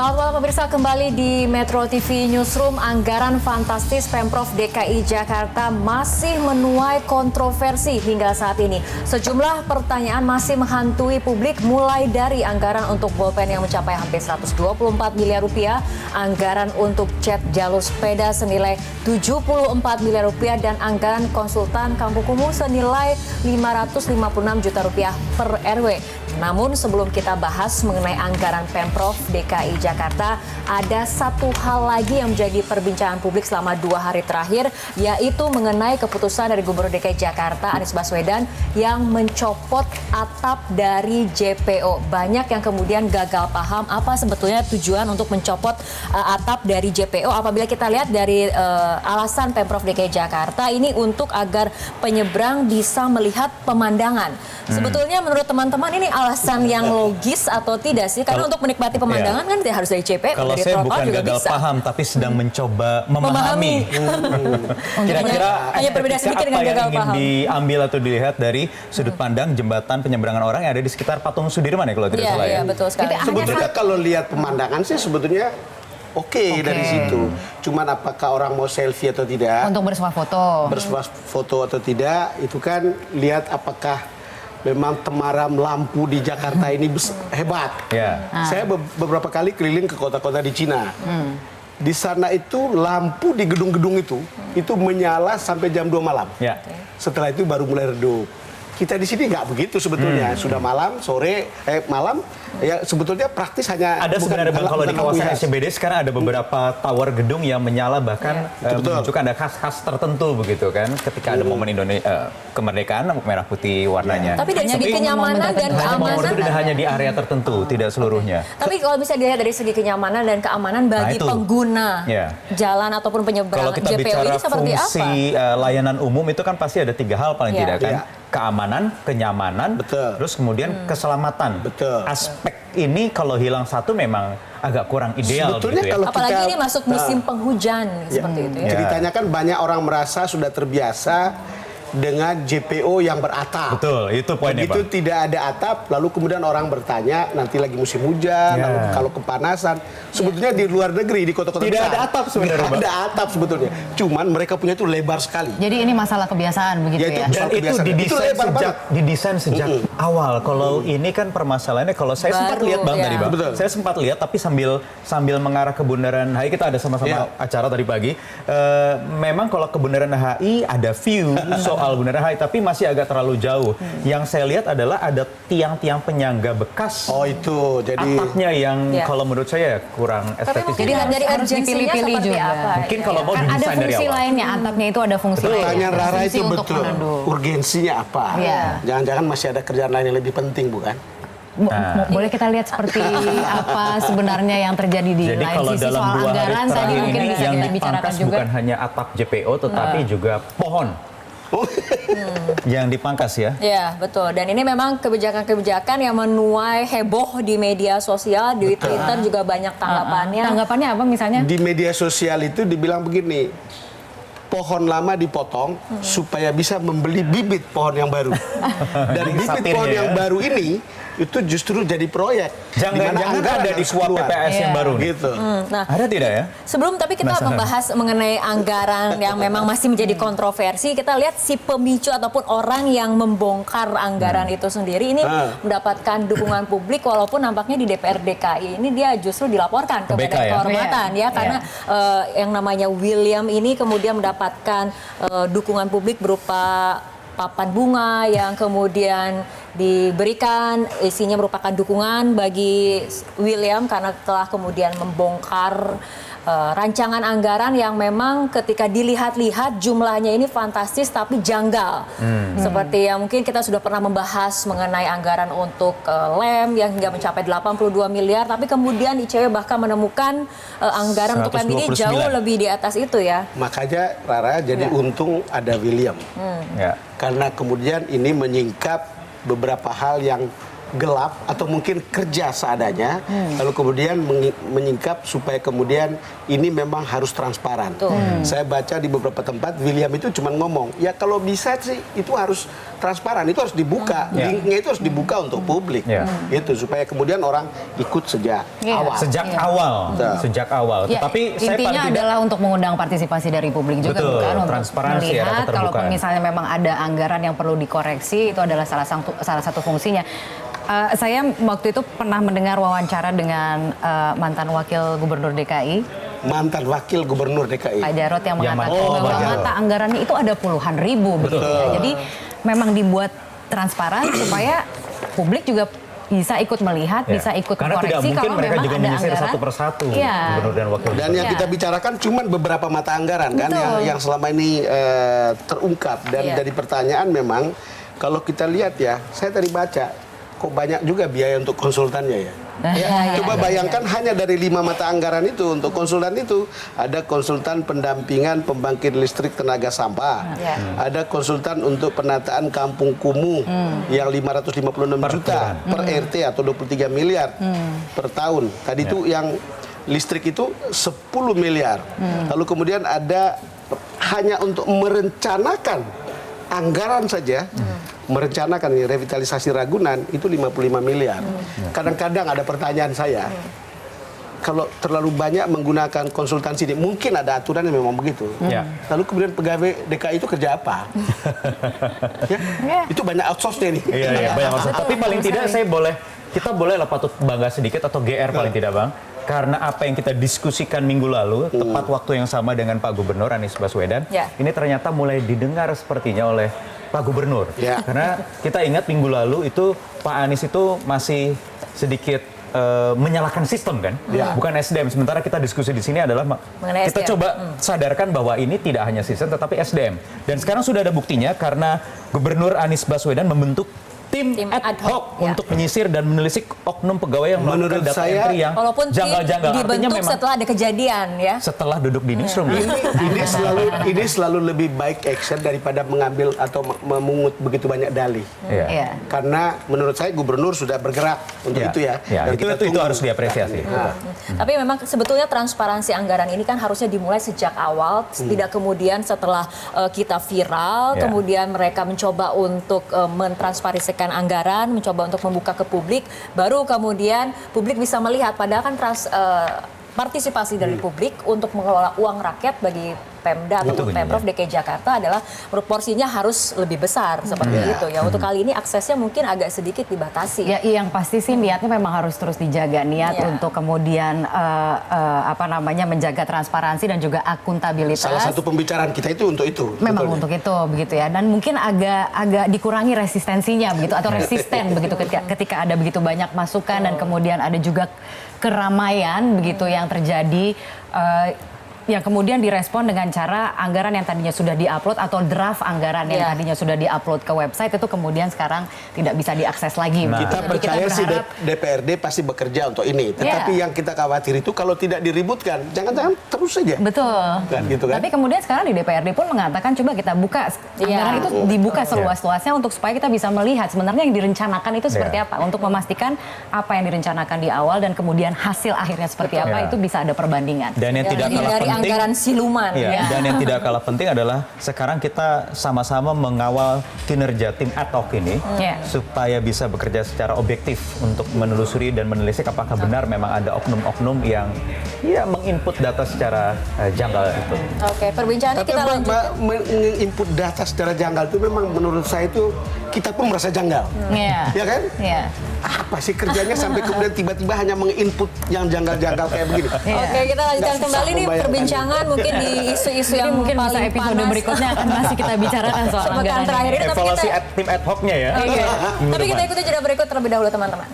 Selamat malam pemirsa, kembali di Metro TV Newsroom. Anggaran fantastis Pemprov DKI Jakarta masih menuai kontroversi hingga saat ini. Sejumlah pertanyaan masih menghantui publik, mulai dari anggaran untuk bolpen yang mencapai hampir 124 miliar rupiah, anggaran untuk cat jalur sepeda senilai 74 miliar rupiah, dan anggaran konsultan kampung kumuh senilai 556 juta rupiah per RW. Namun sebelum kita bahas mengenai anggaran Pemprov DKI Jakarta, ada satu hal lagi yang menjadi perbincangan publik selama 2 hari terakhir, yaitu mengenai keputusan dari Gubernur DKI Jakarta Anies Baswedan yang mencopot atap dari JPO. Banyak yang kemudian gagal paham apa sebetulnya tujuan untuk mencopot atap dari JPO. Apabila kita lihat dari alasan Pemprov DKI Jakarta ini untuk agar penyeberang bisa melihat pemandangan. Sebetulnya menurut teman-teman ini alasan yang logis atau tidak sih? Karena untuk menikmati pemandangan kan tidak harus dari JPO. Kalau saya bukan gagal paham, tapi sedang mencoba memahami. Kira-kira hanya berbeda sedikit dengan gagal paham. Diambil atau dilihat dari sudut pandang jembatan penyeberangan orang yang ada di sekitar Patung Sudirman ya kalau tidak salah ya. Iya, betul sekali. Sebetulnya kalau lihat pemandangan sih sebetulnya Oke. Dari situ. Cuman apakah orang mau selfie atau tidak? Untuk bersuah foto. Bersuah foto atau tidak, itu kan lihat apakah memang temaram lampu di Jakarta ini hebat. Yeah. Saya beberapa kali keliling ke kota-kota di Cina. Di sana itu lampu di gedung-gedung itu menyala sampai jam 2 malam. Yeah. Setelah itu baru mulai redup. Kita di sini nggak begitu sebetulnya. Sudah malam, malam, ya sebetulnya praktis hanya. Ada sebenarnya Bang, kalau di kawasan SCBD sekarang ada beberapa tower gedung yang menyala, bahkan menunjukkan ada khas-khas tertentu begitu kan, ketika ada momen Indonesia kemerdekaan merah putih warnanya. Tapi dari segi kenyamanan dan keamanan itu tidak hanya di area tertentu, tidak seluruhnya. Tapi kalau bisa dilihat dari segi kenyamanan dan keamanan bagi pengguna jalan ataupun penyeberang JPO ini seperti apa? Fungsi layanan umum itu kan pasti ada 3 hal paling tidak kan. Keamanan, kenyamanan, terus kemudian keselamatan. Aspek ini kalau hilang satu memang agak kurang ideal. Sebetulnya gitu ya. kalau apalagi ini masuk musim penghujan seperti itu ya. Ceritanya kan banyak orang merasa sudah terbiasa dengan JPO yang beratap. Betul, itu poinnya Begitu Bang. tidak ada atap, lalu kemudian orang bertanya, nanti lagi musim hujan, lalu kalau kepanasan. Sebetulnya di luar negeri, di kota-kota besar. Tidak ada atap sebenarnya, Tidak ada atap sebetulnya. Cuman mereka punya itu lebar sekali. Jadi ini masalah kebiasaan begitu ya? Dan itu didesain sejak awal. Kalau ini kan permasalahannya, kalau saya sempat lihat Bang tadi Bang. Saya sempat lihat tapi sambil mengarah ke Bundaran HI, kita ada sama-sama acara tadi pagi. Memang kalau ke Bundaran HI ada view soal Bundaran HI, tapi masih agak terlalu jauh. Yang saya lihat adalah ada tiang-tiang penyangga bekas. Oh itu, jadi atapnya yang kalau menurut saya kurang estetis. Jadi dari harus dipilih-pilih juga. Apa? Mungkin kalau mau Kan ada didesain dari fungsi awal. lainnya, atapnya itu ada fungsi lainnya. pertanyaan Rara Fungsi itu untuk betul. meneduh. Urgensinya apa? Jangan-jangan masih ada kerjaan lain yang lebih penting, bukan? Boleh kita lihat seperti apa sebenarnya yang terjadi di Jadi lain kalau sisi dalam soal 2 hari anggaran tadi terakhir mungkin ini bisa yang kita bicarakan dipangkas juga. bukan hanya atap JPO tetapi juga pohon. Yang dipangkas ya. Ya, betul. Dan ini memang kebijakan-kebijakan yang menuai heboh di media sosial, di Twitter juga banyak tanggapannya. Tanggapannya apa misalnya? Di media sosial itu dibilang begini, pohon lama dipotong supaya bisa membeli bibit pohon yang baru. Dan bibit pohon yang baru ini itu justru jadi proyek. Jangan-jangan ada di suap PPS yang baru gitu. Nah, ada tidak ya? Sebelum tapi kita membahas mengenai anggaran yang memang masih menjadi kontroversi, kita lihat si pemicu ataupun orang yang membongkar anggaran itu sendiri ini mendapatkan dukungan publik, walaupun nampaknya di DPR DKI ini dia justru dilaporkan ke Badan Kehormatan karena yang namanya William ini kemudian mendapatkan dukungan publik berupa papan bunga yang kemudian diberikan, isinya merupakan dukungan bagi William karena telah kemudian membongkar rancangan anggaran yang memang ketika dilihat-lihat jumlahnya ini fantastis tapi janggal. Seperti yang mungkin kita sudah pernah membahas mengenai anggaran untuk lem yang hingga mencapai 82 miliar, tapi kemudian ICW bahkan menemukan anggaran untuk lem ini jauh lebih di atas itu ya. Makanya Rara jadi untung ada William. Karena kemudian ini menyingkap beberapa hal yang gelap atau mungkin kerja seadanya, lalu kemudian menyingkap supaya kemudian ini memang harus transparan. Saya baca di beberapa tempat William itu cuma ngomong, ya kalau bisa sih itu harus transparan, itu harus dibuka, linknya itu harus dibuka untuk publik, gitu supaya kemudian orang ikut sejak awal. Sejak awal. Ya, Tetapi saya intinya adalah untuk mengundang partisipasi dari publik juga, betul, bukan untuk transparansi, melihat kalaupun misalnya memang ada anggaran yang perlu dikoreksi, itu adalah salah satu fungsinya. Saya waktu itu pernah mendengar wawancara dengan mantan wakil gubernur DKI. Mantan wakil gubernur DKI. Pak Jarod yang mengatakan bahwa mata anggarannya itu ada puluhan ribu begitu ya. Jadi memang dibuat transparan supaya publik juga bisa ikut melihat, bisa ikut karena koreksi kalau mereka memang juga ada menyisir anggaran. satu persatu gubernur dan wakil. Dan yang kita bicarakan cuma beberapa mata anggaran kan yang selama ini terungkap dan jadi pertanyaan memang kalau kita lihat ya, saya tadi baca kok banyak juga biaya untuk konsultannya ya. Coba bayangkan hanya dari 5 mata anggaran itu untuk konsultan itu ada konsultan pendampingan pembangkit listrik tenaga sampah, ada konsultan untuk penataan kampung kumuh yang 556 juta per RT atau 23 miliar per tahun. Tadi itu yang listrik itu 10 miliar. Lalu kemudian ada hanya untuk merencanakan anggaran saja. Merencanakan revitalisasi Ragunan itu 55 miliar. Kadang-kadang ada pertanyaan saya, kalau terlalu banyak menggunakan konsultansi ini, mungkin ada aturan yang memang begitu. Lalu kemudian pegawai DKI itu kerja apa? Itu banyak outsource-nya nih. Banyak outsource. Tapi paling tidak kita boleh lah patut bangga sedikit atau GR paling tidak Bang. Karena apa yang kita diskusikan minggu lalu, tepat waktu yang sama dengan Pak Gubernur Anies Baswedan, ini ternyata mulai didengar sepertinya oleh Pak Gubernur. Karena kita ingat minggu lalu itu Pak Anies itu masih sedikit menyalahkan sistem kan, bukan SDM. Sementara kita diskusi di sini adalah kita coba sadarkan bahwa ini tidak hanya sistem tetapi SDM. Dan sekarang sudah ada buktinya karena Gubernur Anies Baswedan membentuk tim ad hoc untuk menyisir dan menelisik oknum pegawai yang melakukan data entry yang janggal-janggal. Artinya memang setelah ada kejadian ya. Setelah duduk di newsroom. Ini selalu lebih baik action daripada mengambil atau memungut begitu banyak dalih. Karena menurut saya gubernur sudah bergerak untuk itu ya. Dan itu harus diapresiasi. Tapi memang sebetulnya transparansi anggaran ini kan harusnya dimulai sejak awal, tidak kemudian setelah kita viral, kemudian mereka mencoba untuk mentransparisikan anggaran, mencoba untuk membuka ke publik, baru kemudian publik bisa melihat. Padahal kan partisipasi dari publik untuk mengelola uang rakyat bagi Pemda atau Pemprov DKI Jakarta adalah porsinya harus lebih besar seperti itu ya. Untuk kali ini aksesnya mungkin agak sedikit dibatasi. Ya, yang pasti sih niatnya memang harus terus dijaga, niat untuk kemudian menjaga transparansi dan juga akuntabilitas. Salah satu pembicaraan kita itu untuk itu. Memang untuk itu begitu ya. Dan mungkin agak dikurangi resistensinya begitu atau resisten begitu ketika ada begitu banyak masukan dan kemudian ada juga keramaian begitu yang terjadi. Yang kemudian direspon dengan cara anggaran yang tadinya sudah diupload atau draft anggaran yang tadinya sudah diupload ke website itu kemudian sekarang tidak bisa diakses lagi. Kita percaya sih DPRD pasti bekerja untuk ini. Tetapi yang kita khawatir itu kalau tidak diributkan, jangan-jangan terus saja. Betul. Gitu kan? Tapi kemudian sekarang di DPRD pun mengatakan coba kita buka anggaran itu dibuka seluas-luasnya untuk supaya kita bisa melihat sebenarnya yang direncanakan itu seperti apa, untuk memastikan apa yang direncanakan di awal dan kemudian hasil akhirnya seperti apa itu bisa ada perbandingan. Dan yang tidak kalah penting, anggaran siluman. Dan yang tidak kalah penting adalah sekarang kita sama-sama mengawal kinerja tim ad hoc ini supaya bisa bekerja secara objektif untuk menelusuri dan menelisik apakah benar memang ada oknum-oknum yang menginput data secara janggal itu. Oke, perbincangannya kita lanjut. Menginput data secara janggal itu memang menurut saya itu kita pun merasa janggal. Ya kan? Apa sih kerjanya sampai kemudian tiba-tiba hanya menginput yang janggal-janggal kayak begini. Oke, kita lanjutkan kembali nih perbincangan mungkin di isu-isu yang mungkin paling masa episode panas. Berikutnya akan masih kita bicarakan soal anggaran terakhir ini. Evaluasi tim ad hoc-nya ya. Tapi kita ikuti jeda berikut terlebih dahulu teman-teman.